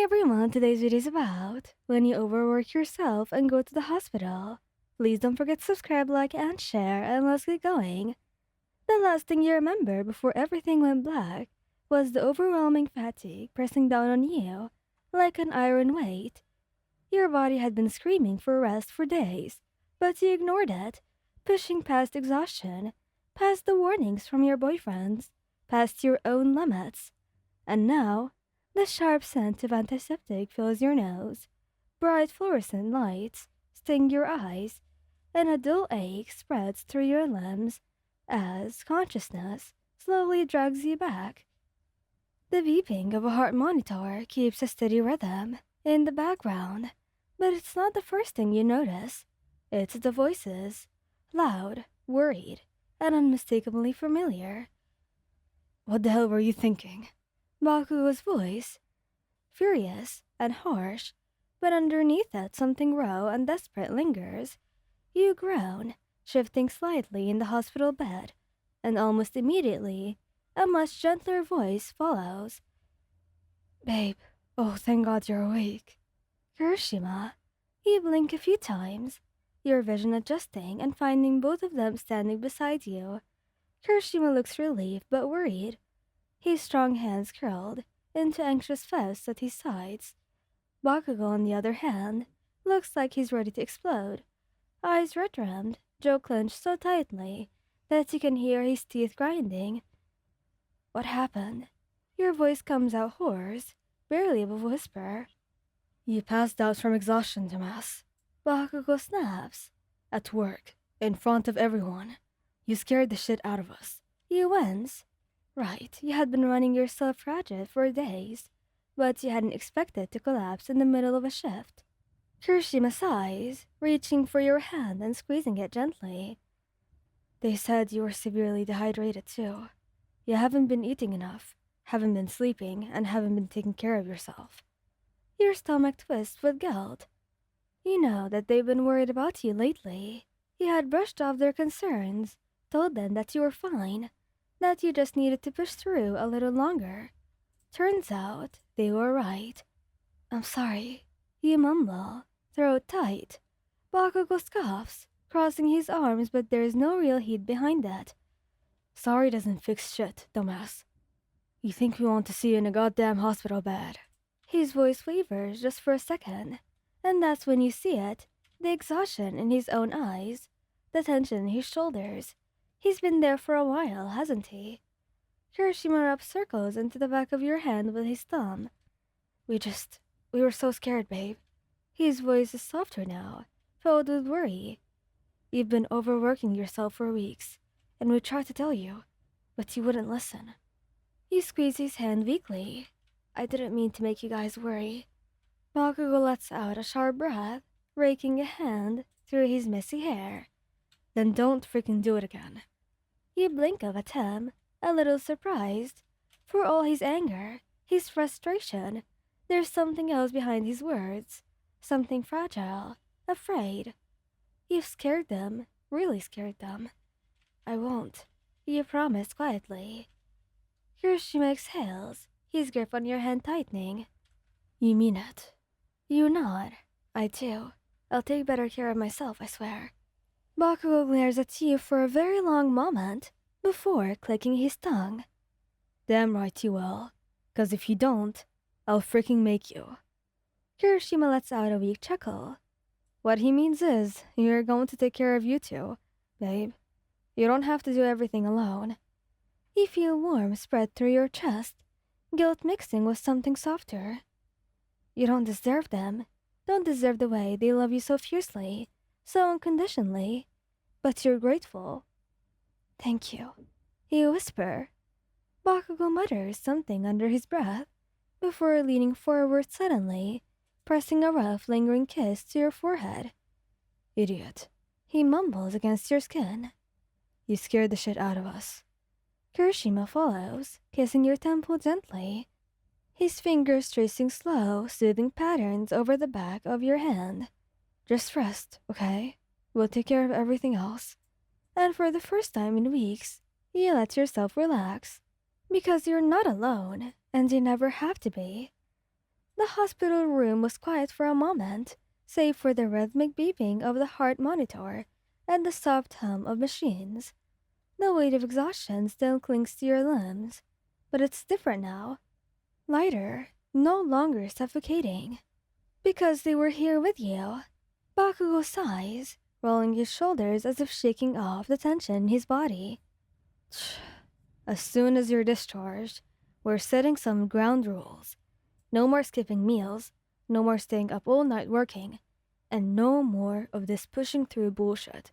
everyone, today's video is about when you overwork yourself and go to the hospital. Please don't forget to subscribe, like, and share, and let's get going. The last thing you remember before everything went black was the overwhelming fatigue pressing down on you like an iron weight. Your body had been screaming for rest for days, but you ignored it, pushing past exhaustion, past the warnings from your boyfriends, past your own limits. And now, the sharp scent of antiseptic fills your nose, bright fluorescent lights sting your eyes, and a dull ache spreads through your limbs as consciousness slowly drags you back. The beeping of a heart monitor keeps a steady rhythm in the background, but it's not the first thing you notice. It's the voices, loud, worried, and unmistakably familiar. "What the hell were you thinking?" Bakugo's voice, furious and harsh, but underneath it something raw and desperate lingers. You groan, shifting slightly in the hospital bed, and almost immediately, a much gentler voice follows. "Babe, oh thank God you're awake." "Kirishima." You blink a few times, your vision adjusting and finding both of them standing beside you. Kirishima looks relieved but worried, his strong hands curled into anxious fists at his sides. Bakugo, on the other hand, looks like he's ready to explode. Eyes red-rimmed, jaw clenched so tightly that you can hear his teeth grinding. "What happened?" Your voice comes out hoarse, barely above a whisper. "You passed out from exhaustion, dumbass." Bakugo snaps. "At work, in front of everyone. You scared the shit out of us." You wince. Right, you had been running yourself ragged for days, but you hadn't expected to collapse in the middle of a shift. Kirishima sighs, reaching for your hand and squeezing it gently. "They said you were severely dehydrated too. You haven't been eating enough, haven't been sleeping, and haven't been taking care of yourself." Your stomach twists with guilt. You know that they've been worried about you lately. You had brushed off their concerns, told them that you were fine, that you just needed to push through a little longer. Turns out they were right. "I'm sorry," you mumble, throat tight. Bakugo scoffs, crossing his arms, but there's no real heat behind that. "Sorry doesn't fix shit, dumbass. You think we want to see you in a goddamn hospital bed." His voice wavers just for a second, and that's when you see it, the exhaustion in his own eyes, the tension in his shoulders. He's been there for a while, hasn't he? Kirishima rubs circles into the back of your hand with his thumb. We were so scared, babe." His voice is softer now, filled with worry. "You've been overworking yourself for weeks, and we tried to tell you, but you wouldn't listen." You squeeze his hand weakly. "I didn't mean to make you guys worry." Bakugo lets out a sharp breath, raking a hand through his messy hair. "Then don't freaking do it again." You blink up at him, a little surprised. For all his anger, his frustration, there's something else behind his words. Something fragile, afraid. You've scared them, really scared them. "I won't," you promise quietly. Kirishima exhales, his grip on your hand tightening. "You mean it?" You nod. "I do. I'll take better care of myself, I swear." Bakugo glares at you for a very long moment before clicking his tongue. "Damn right you will. 'Cause if you don't, I'll freaking make you." Kirishima lets out a weak chuckle. "What he means is, you're going to take care of you two, babe. You don't have to do everything alone." You feel warmth spread through your chest, guilt mixing with something softer. You don't deserve them, don't deserve the way they love you so fiercely, so unconditionally, but you're grateful. "Thank you," you whisper. Bakugo mutters something under his breath before leaning forward suddenly, pressing a rough, lingering kiss to your forehead. "Idiot," he mumbles against your skin. "You scared the shit out of us." Kirishima follows, kissing your temple gently, his fingers tracing slow, soothing patterns over the back of your hand. "Just rest, okay? We'll take care of everything else." And for the first time in weeks, you let yourself relax. Because you're not alone, and you never have to be. The hospital room was quiet for a moment, save for the rhythmic beeping of the heart monitor and the soft hum of machines. The weight of exhaustion still clings to your limbs, but it's different now. Lighter, no longer suffocating. Because they were here with you. Bakugo sighs, rolling his shoulders as if shaking off the tension in his body. As soon as you're discharged, we're setting some ground rules. No more skipping meals, no more staying up all night working, and no more of this pushing through bullshit.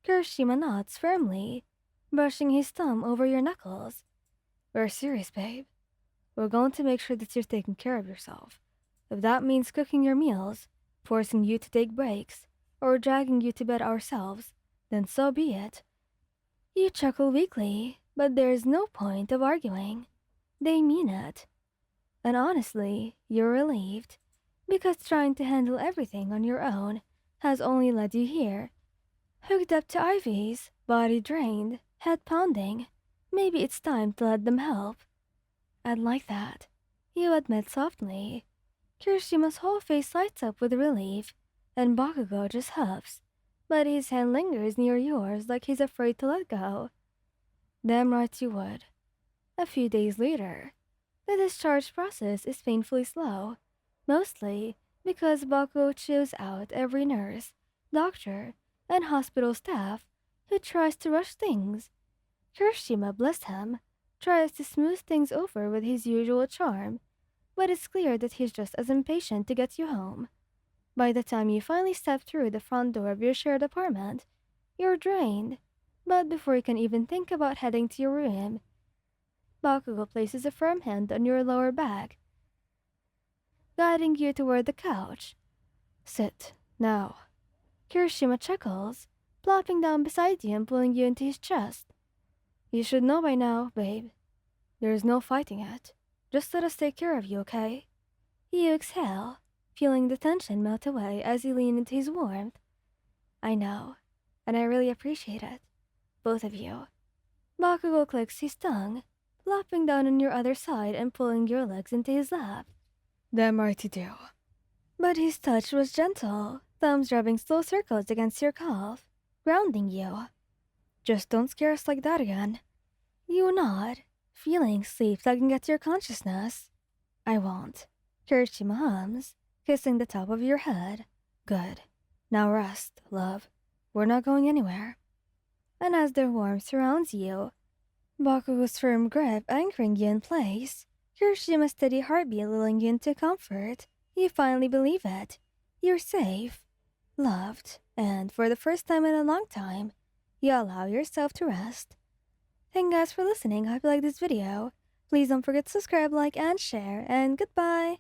Kirishima nods firmly, brushing his thumb over your knuckles. We're serious, babe. We're going to make sure that you're taking care of yourself. If that means cooking your meals, forcing you to take breaks, or dragging you to bed ourselves, then so be it. You chuckle weakly, but there is no point of arguing. They mean it. And honestly, you're relieved, because trying to handle everything on your own has only led you here. Hooked up to IVs, body drained, head pounding. Maybe it's time to let them help. I'd like that, you admit softly. Kirishima's whole face lights up with relief, and Bakugo just huffs, but his hand lingers near yours like he's afraid to let go. Damn right you would. A few days later, the discharge process is painfully slow, mostly because Bakugo chews out every nurse, doctor, and hospital staff who tries to rush things. Kirishima, bless him, tries to smooth things over with his usual charm, but it's clear that he's just as impatient to get you home. By the time you finally step through the front door of your shared apartment, you're drained, but before you can even think about heading to your room, Bakugo places a firm hand on your lower back, guiding you toward the couch. Sit, now. Kirishima chuckles, plopping down beside you and pulling you into his chest. You should know by now, babe. There's no fighting it. Just let us take care of you, okay? You exhale, feeling the tension melt away as you lean into his warmth. I know, and I really appreciate it. Both of you. Bakugo clicks his tongue, flopping down on your other side and pulling your legs into his lap. Damn right you do. But his touch was gentle, thumbs rubbing slow circles against your calf, grounding you. Just don't scare us like that again. You nod, feeling sleep tugging at your consciousness. I won't. Kirishima hums, kissing the top of your head. Good. Now rest, love. We're not going anywhere. And as the warmth surrounds you, Bakugo's firm grip anchoring you in place, Kirishima's steady heartbeat lulling you into comfort, you finally believe it. You're safe, loved, and for the first time in a long time, you allow yourself to rest. Thank you guys for listening. I hope you liked this video. Please don't forget to subscribe, like, and share, and goodbye!